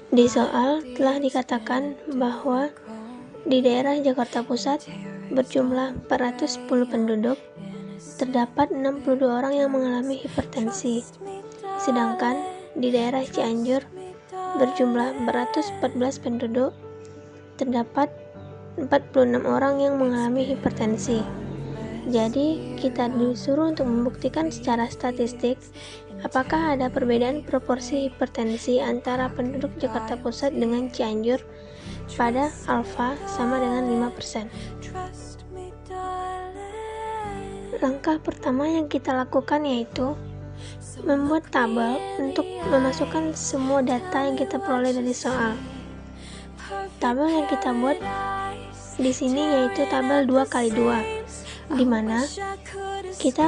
Di soal telah dikatakan bahwa di daerah Jakarta Pusat berjumlah 410 penduduk, terdapat 62 orang yang mengalami hipertensi, sedangkan di daerah Cianjur berjumlah 414 penduduk, terdapat 46 orang yang mengalami hipertensi. Jadi, kita disuruh untuk membuktikan secara statistik apakah ada perbedaan proporsi hipertensi antara penduduk Jakarta Pusat dengan Cianjur pada alfa sama dengan 5%. Langkah pertama yang kita lakukan yaitu membuat tabel untuk memasukkan semua data yang kita peroleh dari soal. Tabel yang kita buat di sini yaitu tabel 2x2, di mana kita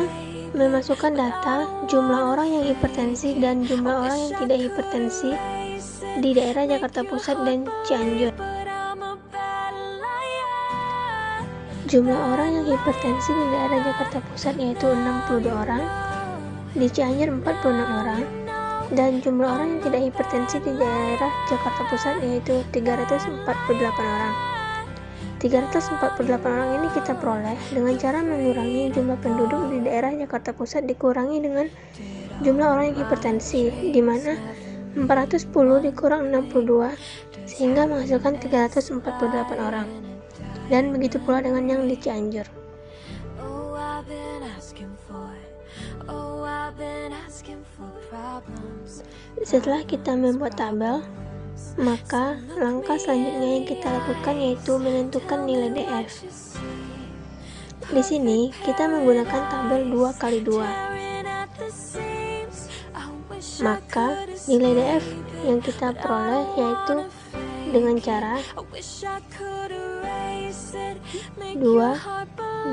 memasukkan data jumlah orang yang hipertensi dan jumlah orang yang tidak hipertensi di daerah Jakarta Pusat dan Cianjur. Jumlah orang yang hipertensi di daerah Jakarta Pusat yaitu 62 orang, di Cianjur 46 orang, dan jumlah orang yang tidak hipertensi di daerah Jakarta Pusat yaitu 348 orang. 348 orang ini kita peroleh dengan cara mengurangi jumlah penduduk di daerah Jakarta Pusat dikurangi dengan jumlah orang yang hipertensi, di mana 410 dikurang 62 sehingga menghasilkan 348 orang. Dan begitu pula dengan yang di Cianjur. Setelah kita membuat tabel, maka langkah selanjutnya yang kita lakukan yaitu menentukan nilai DF. Di sini kita menggunakan tabel 2x2. Maka nilai DF yang kita peroleh yaitu dengan cara 2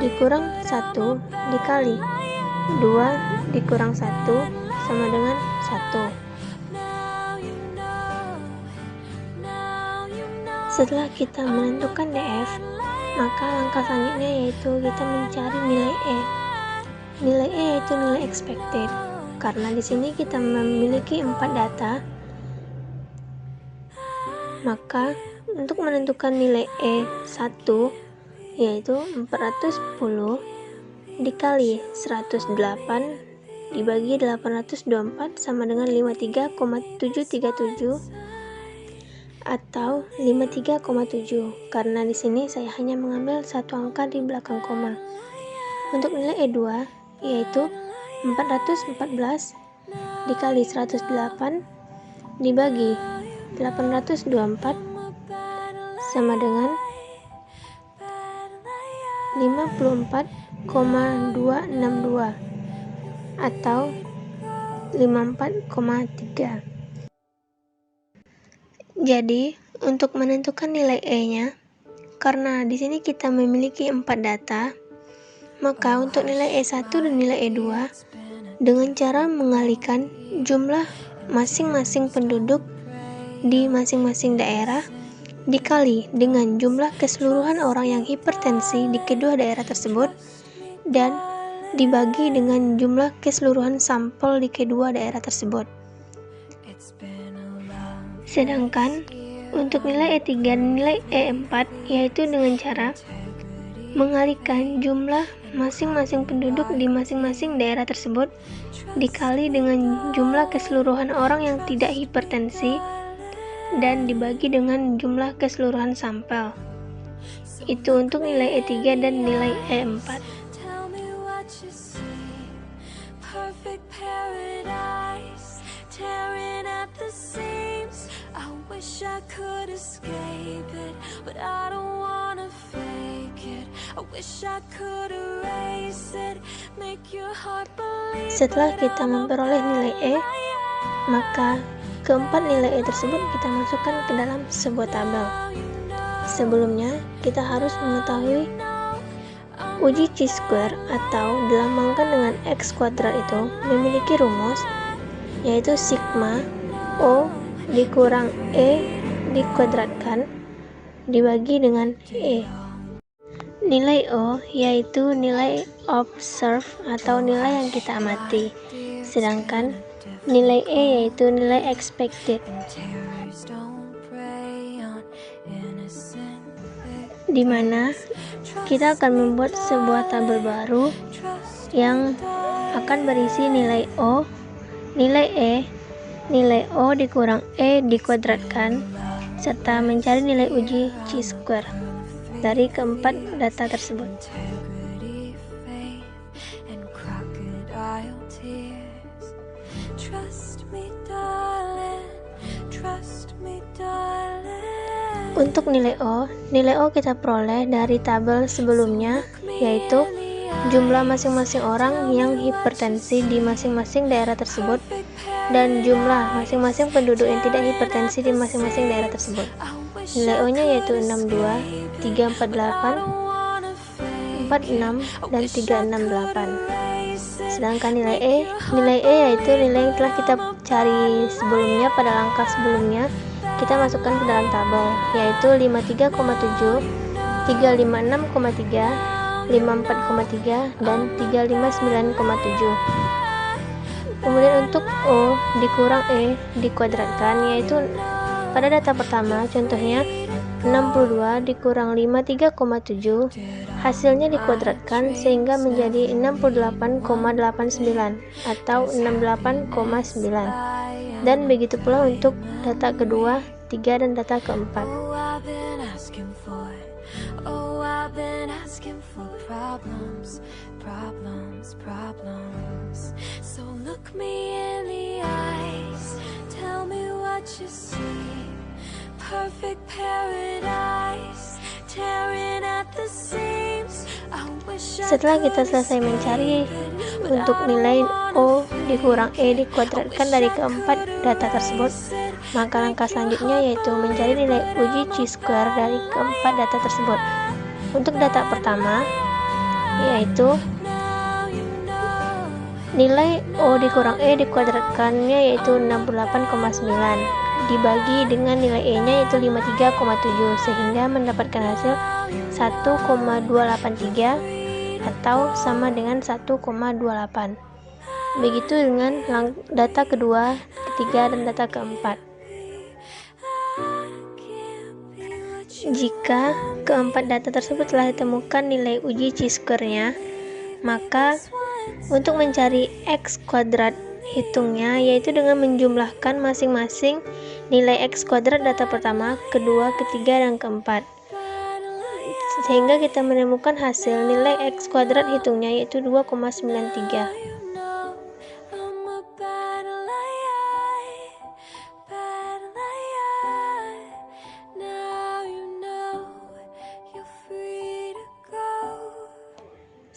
dikurang 1 dikali 2 dikurang 1 sama dengan 1. Setelah kita menentukan DF, maka langkah selanjutnya yaitu kita mencari nilai E. Nilai E yaitu nilai expected. Karena di sini kita memiliki 4 data, maka untuk menentukan nilai E1 yaitu 410 dikali 108 dibagi 824 sama dengan 53,737 atau 53,7, karena di sini saya hanya mengambil satu angka di belakang koma. Untuk nilai E2 yaitu 414 dikali 108 dibagi 824 sama dengan 54,262 atau 54,3. Jadi, untuk menentukan nilai E-nya, karena di sini kita memiliki 4 data, maka untuk nilai E1 dan nilai E2 dengan cara mengalikan jumlah masing-masing penduduk di masing-masing daerah dikali dengan jumlah keseluruhan orang yang hipertensi di kedua daerah tersebut dan dibagi dengan jumlah keseluruhan sampel di kedua daerah tersebut. Sedangkan untuk nilai E3 dan nilai E4 yaitu dengan cara mengalikan jumlah masing-masing penduduk di masing-masing daerah tersebut dikali dengan jumlah keseluruhan orang yang tidak hipertensi dan dibagi dengan jumlah keseluruhan sampel. Itu untuk nilai E3 dan nilai E4. Wish I could escape it, but I don't wanna fake it. I wish I could erase it, make your heart believe. Setelah kita memperoleh nilai E, maka keempat nilai E tersebut kita masukkan ke dalam sebuah tabel. Sebelumnya, kita harus mengetahui uji chi-square atau dilambangkan dengan x kuadrat itu memiliki rumus yaitu sigma O dikurang E dikuadratkan dibagi dengan E. Nilai O yaitu nilai observe atau nilai yang kita amati, sedangkan nilai E yaitu nilai expected, di mana kita akan membuat sebuah tabel baru yang akan berisi nilai O, nilai E, nilai O dikurang E dikuadratkan, serta mencari nilai uji chi-square dari keempat data tersebut. Untuk nilai O kita peroleh dari tabel sebelumnya, yaitu jumlah masing-masing orang yang hipertensi di masing-masing daerah tersebut dan jumlah masing-masing penduduk yang tidak hipertensi di masing-masing daerah tersebut. Nilai O-nya yaitu 62, 348, 46, dan 368. Sedangkan nilai E yaitu nilai yang telah kita cari sebelumnya pada langkah sebelumnya, kita masukkan ke dalam tabel, yaitu 53,7, 356,3, 54,3, dan 359,7. Kemudian untuk O dikurang E dikuadratkan, yaitu pada data pertama, contohnya 62 dikurang 53,7, hasilnya dikuadratkan sehingga menjadi 68,89 atau 68,9. Dan begitu pula untuk data kedua, 3, dan data keempat. Setelah kita selesai mencari untuk nilai O dikurang E dikuadratkan dari keempat data tersebut, maka langkah selanjutnya yaitu mencari nilai uji chi-square dari keempat data tersebut. Untuk data pertama, yaitu nilai O dikurang E dikuadratkannya yaitu 68,9 dibagi dengan nilai E-nya yaitu 53,7, sehingga mendapatkan hasil 1,283 atau sama dengan 1,28. Begitu dengan data kedua, ketiga, dan data keempat. Jika keempat data tersebut telah ditemukan nilai uji chi-square-nya, maka untuk mencari X kuadrat hitungnya yaitu dengan menjumlahkan masing-masing nilai X kuadrat data pertama, kedua, ketiga, dan keempat, sehingga kita menemukan hasil nilai X kuadrat hitungnya yaitu 2,93.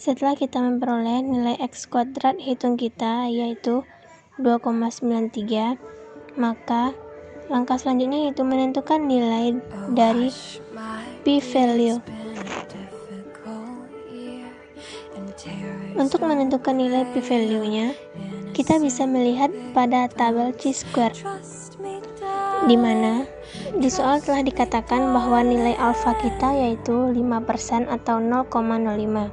Setelah kita memperoleh nilai X kuadrat hitung kita yaitu 2,93, maka langkah selanjutnya yaitu menentukan nilai dari p-value. Untuk menentukan nilai p-value-nya, kita bisa melihat pada tabel chi-square, di mana di soal telah dikatakan bahwa nilai alfa kita yaitu 5% atau 0,05.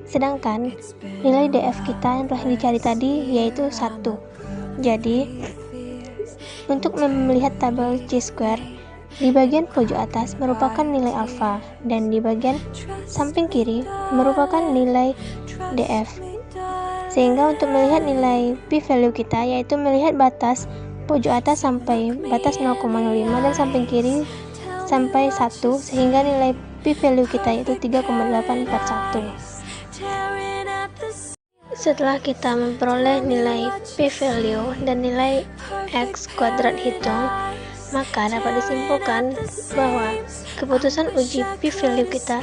Sedangkan nilai DF kita yang telah dicari tadi yaitu 1. Jadi, untuk melihat tabel chi-square, di bagian pojok atas merupakan nilai alfa dan di bagian samping kiri merupakan nilai DF. Sehingga untuk melihat nilai p-value kita yaitu melihat batas pojok atas sampai batas 0,05 dan samping kiri sampai 1, sehingga nilai p-value kita yaitu 3,841. Setelah kita memperoleh nilai p-value dan nilai X kuadrat hitung, maka dapat disimpulkan bahwa keputusan uji p-value kita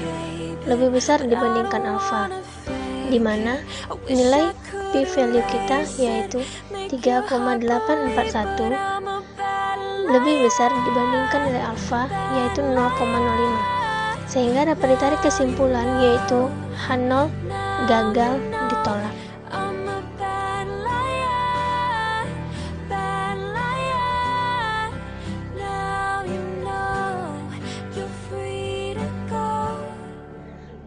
lebih besar dibandingkan alfa, di mana nilai p-value kita yaitu 3,841 lebih besar dibandingkan nilai alfa yaitu 0,05, sehingga dapat ditarik kesimpulan yaitu H0 gagal ditolak.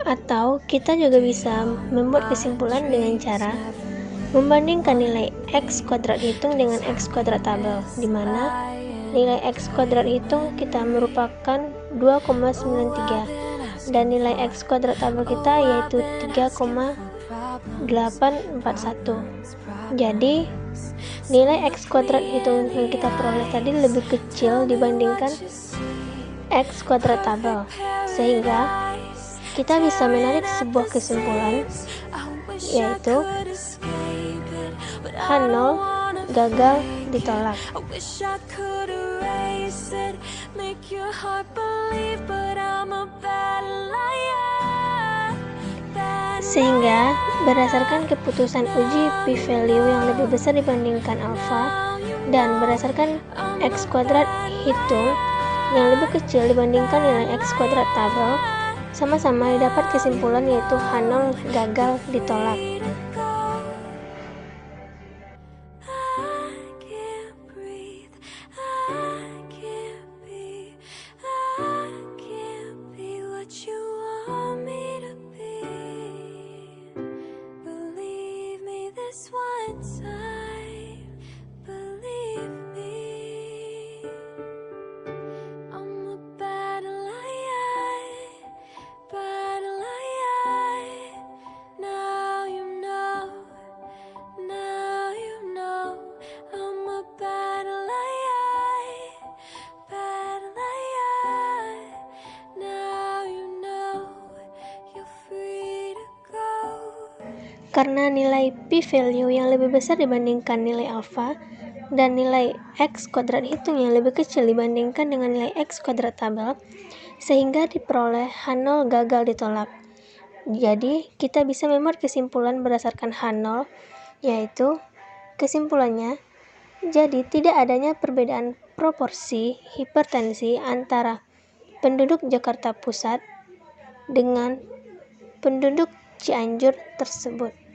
Atau kita juga bisa membuat kesimpulan dengan cara Membandingkan nilai X kuadrat hitung dengan X kuadrat tabel, di mana nilai X kuadrat hitung kita merupakan 2,93 dan nilai X kuadrat tabel kita yaitu 3,841. Jadi nilai X kuadrat hitung yang kita peroleh tadi lebih kecil dibandingkan X kuadrat tabel, sehingga kita bisa menarik sebuah kesimpulan, yaitu H0 gagal ditolak. Sehingga berdasarkan keputusan uji p-value yang lebih besar dibandingkan alfa dan berdasarkan X kuadrat hitung yang lebih kecil dibandingkan nilai X kuadrat tabel, sama-sama didapat kesimpulan yaitu H0 gagal ditolak. Karena nilai p-value yang lebih besar dibandingkan nilai alfa dan nilai X kuadrat hitung yang lebih kecil dibandingkan dengan nilai X kuadrat tabel, sehingga diperoleh H0 gagal ditolak. Jadi kita bisa membuat kesimpulan berdasarkan H0, yaitu kesimpulannya, jadi tidak adanya perbedaan proporsi hipertensi antara penduduk Jakarta Pusat dengan penduduk Cianjur tersebut.